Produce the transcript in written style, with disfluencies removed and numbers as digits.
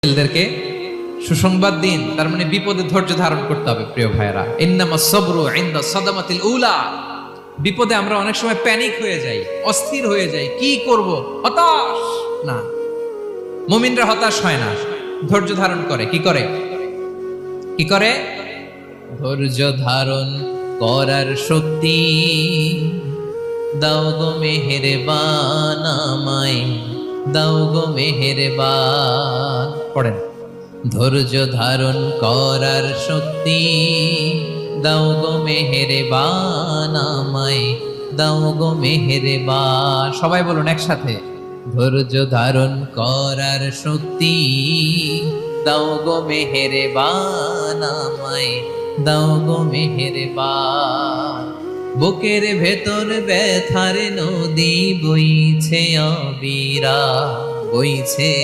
ছেলেদেরকে সুসংবাদ দিন, তার মানে বিপদে ধৈর্য ধারণ করতে হবে। প্রিয় ভাইয়েরা, ইন্নামাস সাবরু ইনদা সাদামাতিল উলা। বিপদে আমরা অনেক সময় প্যানিক হয়ে যাই, অস্থির হয়ে যাই, কি করব, হতাশ। না, মুমিনরা হতাশ হয় না, ধৈর্য ধারণ করে। কি করে? কি করে? ধৈর্য ধারণ করার শক্তি দাও গো মেহেরবান আমায়, দাও গো মেহেরবান। পড়েন, ধৈর্য ধারণ করার শক্তি দাও গো মেহেরবান আমায়, দাও গো মেহেরবান। সবাই বলুন একসাথে, ধৈর্য ধারণ করার শক্তি দাও গো মেহেরবান আমায়, দাও গো মেহেরবান। বুকের ভেতর ব্যথার নদী বইছে অবিরা, বইছে